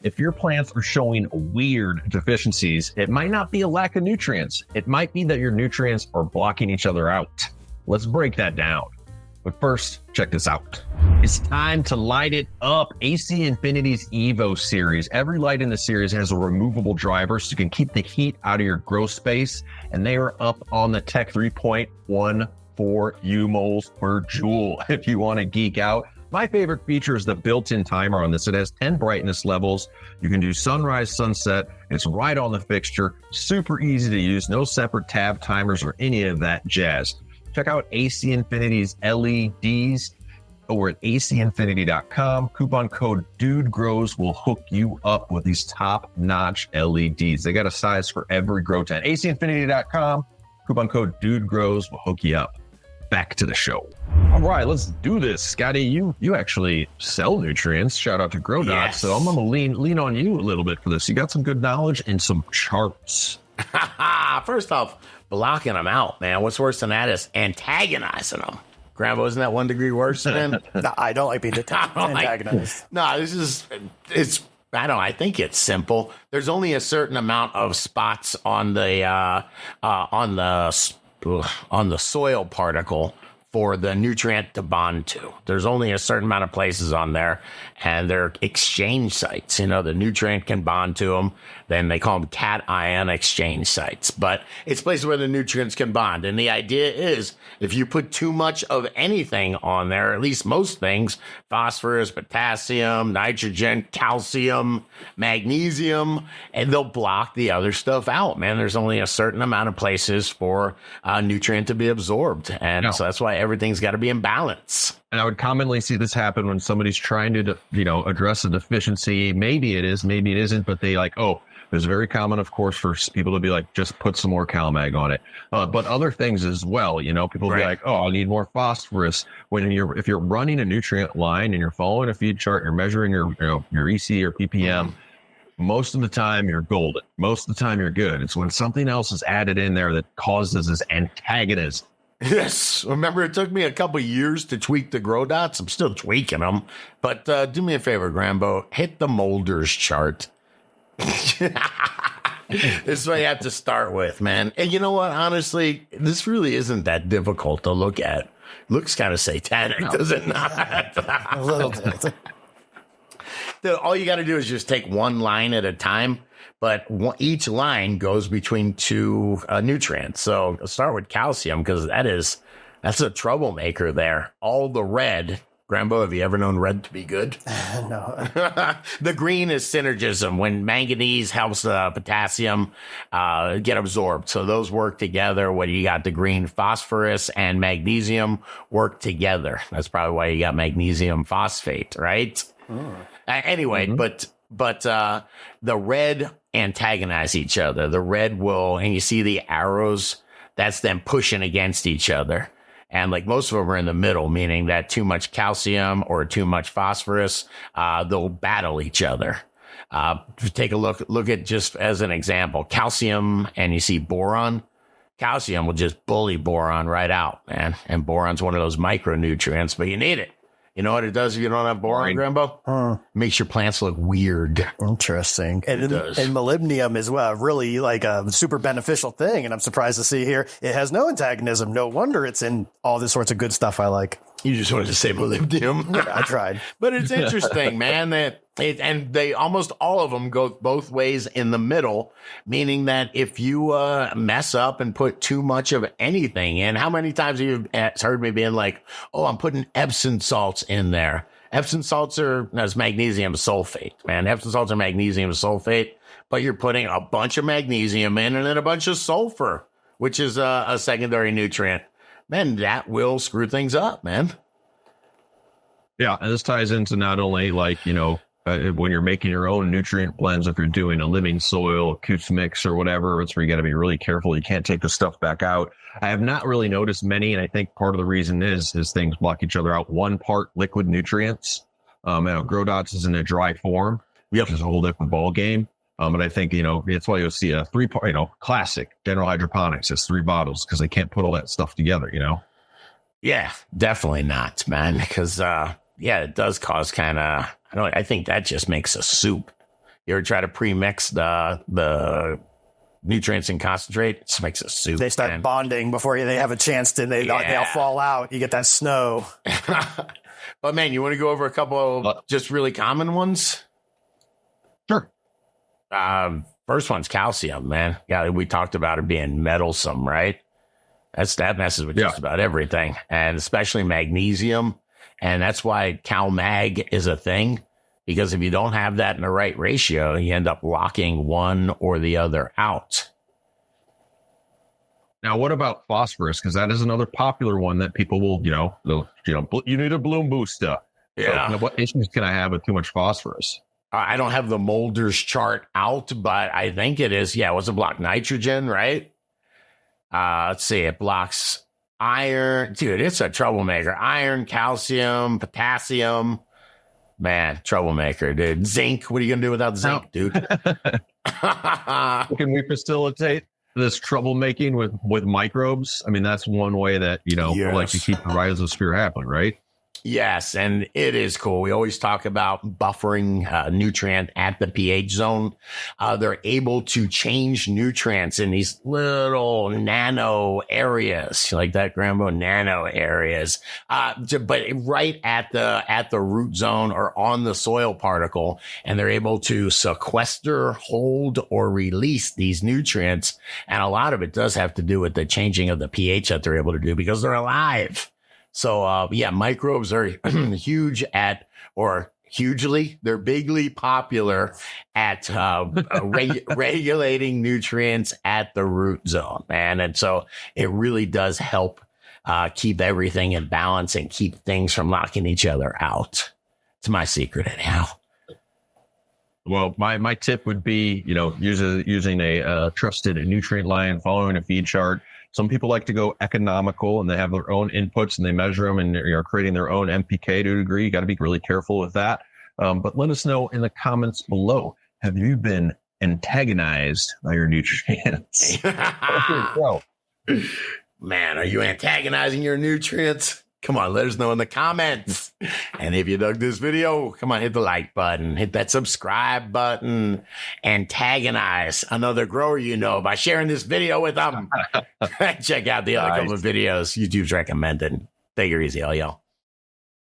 If your plants are showing weird deficiencies, it might not be a lack of nutrients. It might be that your nutrients are blocking each other out. Let's break that down. But first, check this out. It's time to light it up. AC Infinity's Evo series. Every light in the series has a removable driver so you can keep the heat out of your grow space. And they are up on the Tech 3.14 U-moles per joule if you want to geek out. My favorite feature is the built-in timer on this. It has 10 brightness levels. You can do sunrise, sunset. It's right on the fixture. Super easy to use. No separate tab timers or any of that jazz. Check out AC Infinity's LEDs over at acinfinity.com. Coupon code DUDEGROWS will hook you up with these top-notch LEDs. They got a size for every grow tent. acinfinity.com. Coupon code DUDEGROWS will hook you up. Back to the show. All right, let's do this. Scotty, you actually sell nutrients. Shout out to GrowDots. Yes. So I'm going to lean on you a little bit for this. You got some good knowledge and some charts. First off, blocking them out, man. What's worse than that is antagonizing them. Grandma, isn't that 1 degree worse than? No, I don't like being antagonized. I think it's simple. There's only a certain amount of spots on the soil particle for the nutrient to bond to. There's only a certain amount of places on there, and they're exchange sites. You know, the nutrient can bond to them. Then they call them cation exchange sites. But it's places where the nutrients can bond. And the idea is if you put too much of anything on there, at least most things, phosphorus, potassium, nitrogen, calcium, magnesium, and they'll block the other stuff out, man. There's only a certain amount of places for nutrient to be absorbed. And so that's why everything's got to be in balance. And I would commonly see this happen when somebody's trying to, address a deficiency. Maybe it is, maybe it isn't, but they it's very common, of course, for people to be like, just put some more CalMag on it. But other things as well, people will be like, oh, I need more phosphorus. If you're running a nutrient line and you're following a feed chart, you're measuring your EC or ppm, most of the time you're golden. Most of the time you're good. It's when something else is added in there that causes this antagonism. Yes. Remember, it took me a couple years to tweak the GrowDots. I'm still tweaking them. But do me a favor, Grambo. Hit the Molders chart. This is what you have to start with, man. And you know what? Honestly, this really isn't that difficult to look at. Looks kind of satanic, does it not? A little bit. All you got to do is just take one line at a time. But each line goes between two nutrients. So I'll start with calcium because that's a troublemaker there. All the red. Grambo, have you ever known red to be good? No. The green is synergism, when manganese helps potassium get absorbed. So those work together. When you got the green, phosphorus and magnesium work together. That's probably why you got magnesium phosphate, right? Anyway, but the red antagonize each other. The red will, and you see the arrows, that's them pushing against each other. And like most of them are in the middle, meaning that too much calcium or too much phosphorus, they'll battle each other. Take a look at, just as an example, calcium, and you see boron. Calcium will just bully boron right out, man. And boron's one of those micronutrients, but you need it. You know what it does if you don't have boron, Grambo? Makes your plants look weird. Interesting. And molybdenum is really like a super beneficial thing. And I'm surprised to see here it has no antagonism. No wonder it's in all this sorts of good stuff I like. You just wanted to say molybdenum. Yeah, I tried. But it's interesting, man, and they almost all of them go both ways in the middle, meaning that if you mess up and put too much of anything in, how many times have you heard me being like, oh, I'm putting Epsom salts in there. Epsom salts that's magnesium sulfate, man. Epsom salts are magnesium sulfate, but you're putting a bunch of magnesium in and then a bunch of sulfur, which is a secondary nutrient. Man, that will screw things up, man. Yeah, and this ties into not only when you're making your own nutrient blends, if you're doing a living soil, Coots mix or whatever, it's where you got to be really careful. You can't take the stuff back out. I have not really noticed many, and I think part of the reason is things block each other out. 1 part liquid nutrients. GrowDots is in a dry form, which is a whole different ball game. But I think, it's why you'll see a 3-part, classic general hydroponics is 3 bottles because they can't put all that stuff together, Yeah, definitely not, man. Because, it does cause I think that just makes a soup. You ever try to pre-mix the nutrients in concentrate? It just makes a soup. They start bonding before they have a chance to, they'll fall out. You get that snow. But man, you want to go over a couple of just really common ones? Sure. First one's calcium, man. Yeah, we talked about it being meddlesome, right? That messes with just about everything, and especially magnesium. And that's why CalMag is a thing, because if you don't have that in the right ratio, you end up locking one or the other out. Now, what about phosphorus? Because that is another popular one that people will, you need a bloom booster. Yeah. So, what issues can I have with too much phosphorus? I don't have the Mulder's chart out, but I think it is. Yeah, what's it block? Nitrogen, right? Let's see. It blocks iron. Dude, it's a troublemaker. Iron, calcium, potassium. Man, troublemaker, dude. Zinc. What are you going to do without zinc, dude? Can we facilitate this troublemaking with microbes? I mean, that's one way that, we like to keep the rhizosphere happy, right? Yes, and it is cool. We always talk about buffering nutrient at the pH zone. They're able to change nutrients in these little nano areas, like that, Grambo, nano areas. But right at the root zone or on the soil particle, and they're able to sequester, hold, or release these nutrients. And a lot of it does have to do with the changing of the pH that they're able to do because they're alive. So, microbes are they're bigly popular at regulating nutrients at the root zone, man. And so it really does help keep everything in balance and keep things from knocking each other out. It's my secret anyhow. Well, my tip would be, using a trusted nutrient line, following a feed chart. Some people like to go economical, and they have their own inputs and they measure them, and you're creating their own MPK to a degree. You got to be really careful with that. But let us know in the comments below. Have you been antagonized by your nutrients? Man, are you antagonizing your nutrients? Come on, let us know in the comments. And if you dug this video, come on, hit the like button, hit that subscribe button, antagonize another grower by sharing this video with them. Check out the other couple of videos YouTube's recommended. Take it easy, all y'all.